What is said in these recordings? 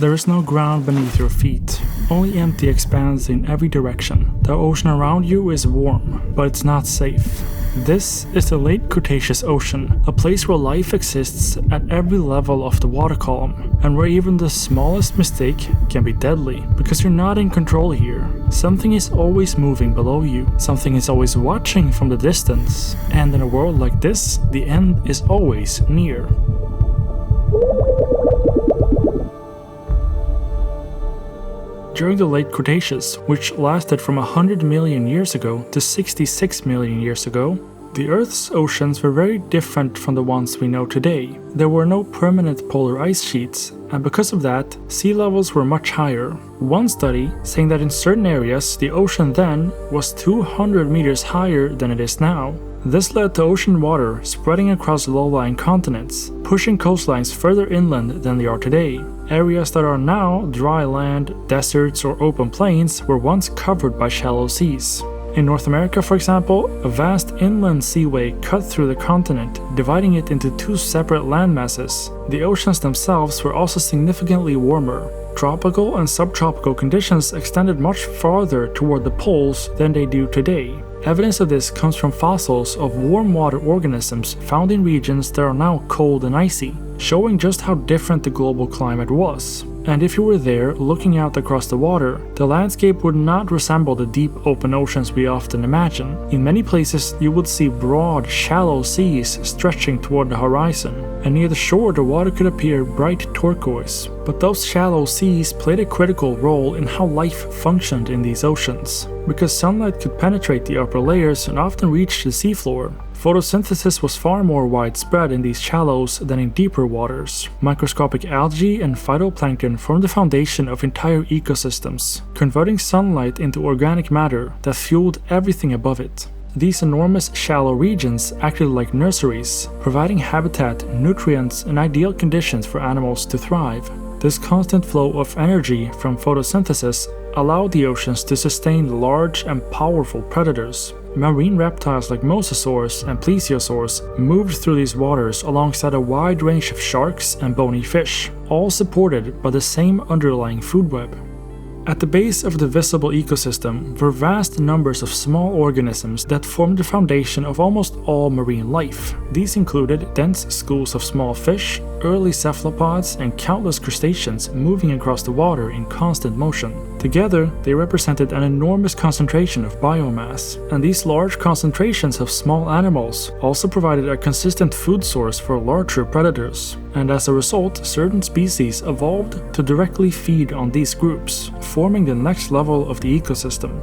There is no ground beneath your feet, only empty expanse in every direction. The ocean around you is warm, but it's not safe. This is the late Cretaceous ocean, a place where life exists at every level of the water column, and where even the smallest mistake can be deadly, because you're not in control here. Something is always moving below you, something is always watching from the distance, and in a world like this, the end is always near. During the late Cretaceous, which lasted from 100 million years ago to 66 million years ago, the Earth's oceans were very different from the ones we know today. There were no permanent polar ice sheets, and because of that, sea levels were much higher. One study saying that in certain areas the ocean then was 200 meters higher than it is now. This led to ocean water spreading across low-lying continents, pushing coastlines further inland than they are today. Areas that are now dry land, deserts, or open plains were once covered by shallow seas. In North America, for example, a vast inland seaway cut through the continent, dividing it into two separate landmasses. The oceans themselves were also significantly warmer. Tropical and subtropical conditions extended much farther toward the poles than they do today. Evidence of this comes from fossils of warm water organisms found in regions that are now cold and icy, showing just how different the global climate was. And if you were there looking out across the water, the landscape would not resemble the deep open oceans we often imagine. In many places you would see broad, shallow seas stretching toward the horizon, and near the shore the water could appear bright turquoise. But those shallow seas played a critical role in how life functioned in these oceans. Because sunlight could penetrate the upper layers and often reach the seafloor, photosynthesis was far more widespread in these shallows than in deeper waters. Microscopic algae and phytoplankton formed the foundation of entire ecosystems, converting sunlight into organic matter that fueled everything above it. These enormous shallow regions acted like nurseries, providing habitat, nutrients, and ideal conditions for animals to thrive. This constant flow of energy from photosynthesis allowed the oceans to sustain large and powerful predators. Marine reptiles like Mosasaurus and Plesiosaurs moved through these waters alongside a wide range of sharks and bony fish, all supported by the same underlying food web. At the base of the visible ecosystem were vast numbers of small organisms that formed the foundation of almost all marine life. These included dense schools of small fish, early cephalopods, and countless crustaceans moving across the water in constant motion. Together, they represented an enormous concentration of biomass, and these large concentrations of small animals also provided a consistent food source for larger predators. And as a result, certain species evolved to directly feed on these groups, forming the next level of the ecosystem.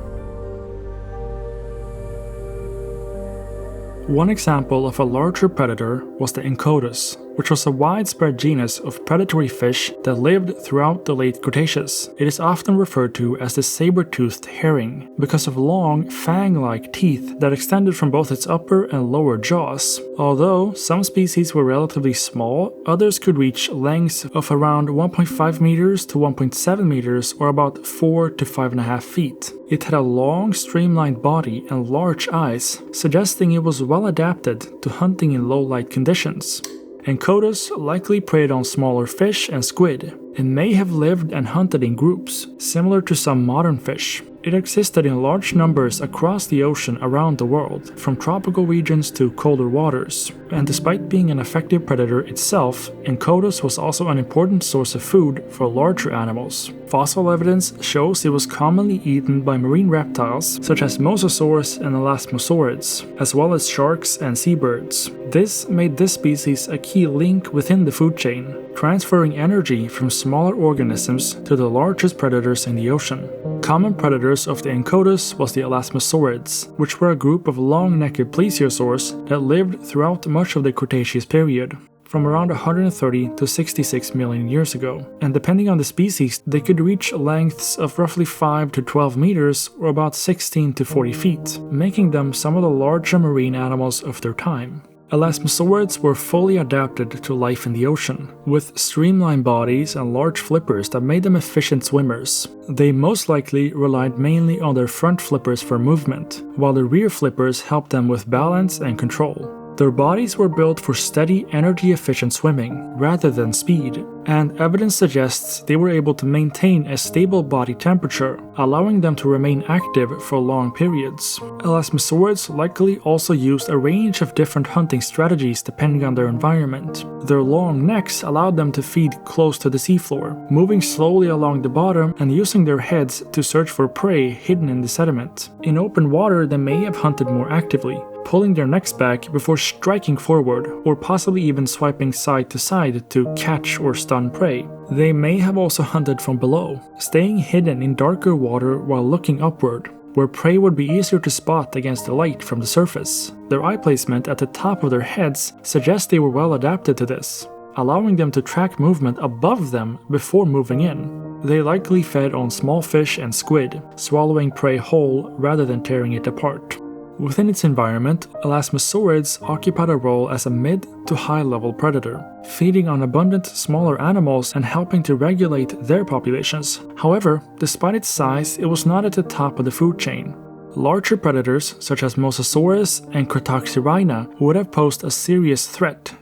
One example of a larger predator was the Kocsis, which was a widespread genus of predatory fish that lived throughout the late Cretaceous. It is often referred to as the saber-toothed herring because of long, fang-like teeth that extended from both its upper and lower jaws. Although some species were relatively small, others could reach lengths of around 1.5 meters to 1.7 meters, or about 4 to 5.5 feet. It had a long, streamlined body and large eyes, suggesting it was well adapted to hunting in low-light conditions. And Kocsis likely preyed on smaller fish and squid. It may have lived and hunted in groups, similar to some modern fish. It existed in large numbers across the ocean around the world, from tropical regions to colder waters. And despite being an effective predator itself, Kocsis was also an important source of food for larger animals. Fossil evidence shows it was commonly eaten by marine reptiles such as Mosasaurus and Elasmosaurids, as well as sharks and seabirds. This made this species a key link within the food chain, transferring energy from smaller organisms to the largest predators in the ocean. Common predators of the Kocsis was the Elasmosaurids, which were a group of long-necked plesiosaurs that lived throughout much of the Cretaceous period, from around 130 to 66 million years ago, and depending on the species, they could reach lengths of roughly 5 to 12 meters or about 16 to 40 feet, making them some of the larger marine animals of their time. Elasmosaurids were fully adapted to life in the ocean, with streamlined bodies and large flippers that made them efficient swimmers. They most likely relied mainly on their front flippers for movement, while the rear flippers helped them with balance and control. Their bodies were built for steady, energy-efficient swimming, rather than speed, and evidence suggests they were able to maintain a stable body temperature, allowing them to remain active for long periods. Elasmosaurids likely also used a range of different hunting strategies depending on their environment. Their long necks allowed them to feed close to the seafloor, moving slowly along the bottom and using their heads to search for prey hidden in the sediment. In open water, they may have hunted more actively, pulling their necks back before striking forward, or possibly even swiping side to side to catch or stun prey. They may have also hunted from below, staying hidden in darker water while looking upward, where prey would be easier to spot against the light from the surface. Their eye placement at the top of their heads suggests they were well adapted to this, allowing them to track movement above them before moving in. They likely fed on small fish and squid, swallowing prey whole rather than tearing it apart. Within its environment, elasmosaurids occupied a role as a mid to high level predator, feeding on abundant smaller animals and helping to regulate their populations. However, despite its size, it was not at the top of the food chain. Larger predators such as Mosasaurus and Cretaceous would have posed a serious threat,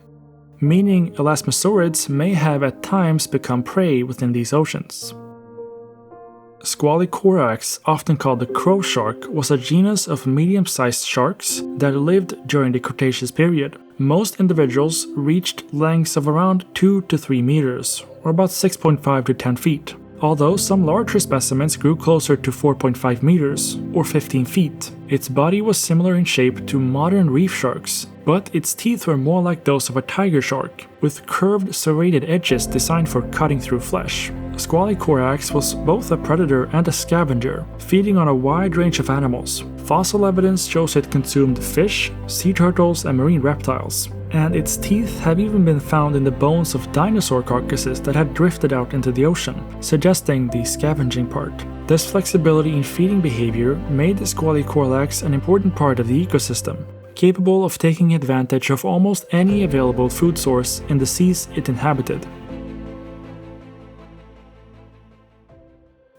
meaning elasmosaurids may have at times become prey within these oceans. Squalicorax, often called the crow shark, was a genus of medium-sized sharks that lived during the Cretaceous period. Most individuals reached lengths of around 2 to 3 meters, or about 6.5 to 10 feet, although some larger specimens grew closer to 4.5 meters, or 15 feet. Its body was similar in shape to modern reef sharks, but its teeth were more like those of a tiger shark, with curved serrated edges designed for cutting through flesh. Squalicorax was both a predator and a scavenger, feeding on a wide range of animals. Fossil evidence shows it consumed fish, sea turtles, and marine reptiles, and its teeth have even been found in the bones of dinosaur carcasses that had drifted out into the ocean, suggesting the scavenging part. This flexibility in feeding behavior made Squalicorax an important part of the ecosystem, capable of taking advantage of almost any available food source in the seas it inhabited.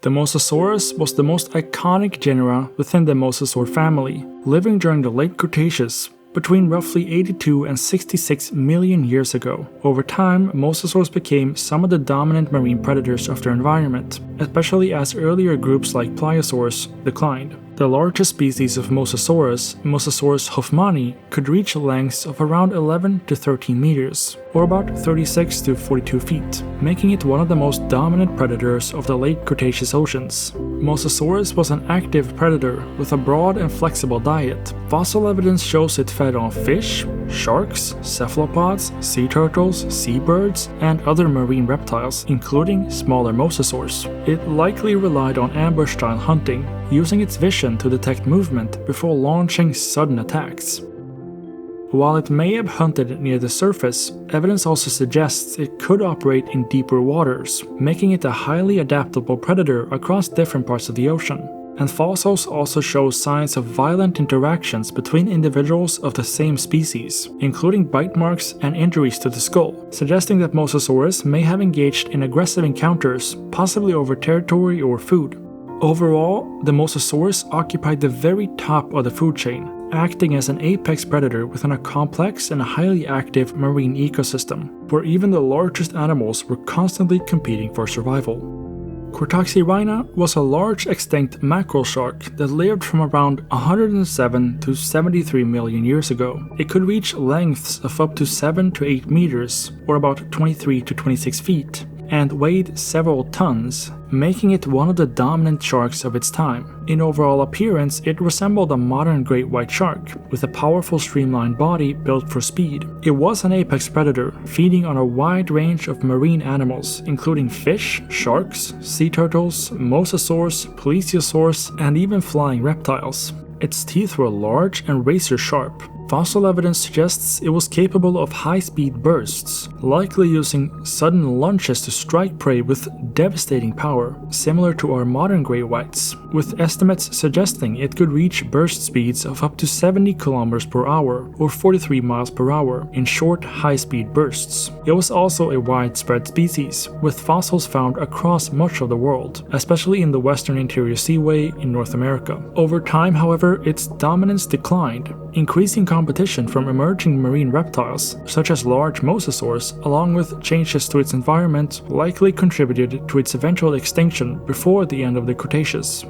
The Mosasaurus was the most iconic genera within the mosasaur family, living during the late Cretaceous, between roughly 82 and 66 million years ago. Over time, mosasaurs became some of the dominant marine predators of their environment, especially as earlier groups like pliosaurs declined. The largest species of Mosasaurus, Mosasaurus hoffmanni, could reach lengths of around 11 to 13 meters, or about 36 to 42 feet, making it one of the most dominant predators of the late Cretaceous oceans. Mosasaurus was an active predator with a broad and flexible diet. Fossil evidence shows it fed on fish, sharks, cephalopods, sea turtles, seabirds, and other marine reptiles, including smaller mosasaurs. It likely relied on ambush-style hunting, using its vision to detect movement before launching sudden attacks. While it may have hunted near the surface, evidence also suggests it could operate in deeper waters, making it a highly adaptable predator across different parts of the ocean. And fossils also show signs of violent interactions between individuals of the same species, including bite marks and injuries to the skull, suggesting that Mosasaurus may have engaged in aggressive encounters, possibly over territory or food. Overall, the Mosasaurus occupied the very top of the food chain, acting as an apex predator within a complex and highly active marine ecosystem, where even the largest animals were constantly competing for survival. Cretaceous was a large extinct mackerel shark that lived from around 107 to 73 million years ago. It could reach lengths of up to 7 to 8 meters, or about 23 to 26 feet, and weighed several tons, making it one of the dominant sharks of its time. In overall appearance, it resembled a modern great white shark, with a powerful streamlined body built for speed. It was an apex predator, feeding on a wide range of marine animals, including fish, sharks, sea turtles, mosasaurs, plesiosaurs, and even flying reptiles. Its teeth were large and razor-sharp. Fossil evidence suggests it was capable of high-speed bursts, likely using sudden lunges to strike prey with devastating power, similar to our modern great whites, with estimates suggesting it could reach burst speeds of up to 70 km per hour or 43 miles per hour in short, high-speed bursts. It was also a widespread species, with fossils found across much of the world, especially in the western interior Seaway in North America. Over time, however, its dominance declined, Increasing competition from emerging marine reptiles, such as large mosasaurs, along with changes to its environment, likely contributed to its eventual extinction before the end of the Cretaceous.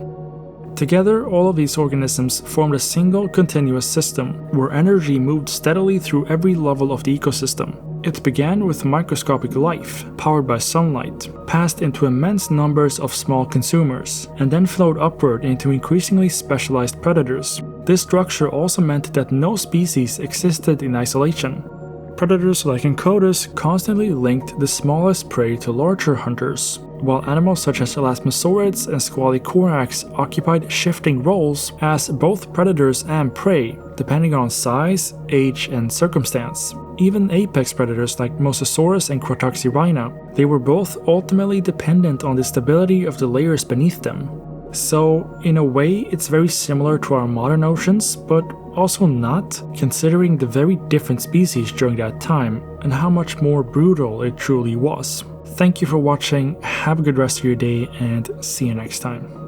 Together, all of these organisms formed a single continuous system, where energy moved steadily through every level of the ecosystem. It began with microscopic life, powered by sunlight, passed into immense numbers of small consumers, and then flowed upward into increasingly specialized predators. This structure also meant that no species existed in isolation. Predators like Kocsis constantly linked the smallest prey to larger hunters, while animals such as elasmosaurids and squally corax occupied shifting roles as both predators and prey, depending on size, age, and circumstance. Even apex predators like Mosasaurus and Cretaceous, they were both ultimately dependent on the stability of the layers beneath them. So, in a way, it's very similar to our modern oceans, but also not, considering the very different species during that time and how much more brutal it truly was. Thank you for watching, have a good rest of your day, and see you next time.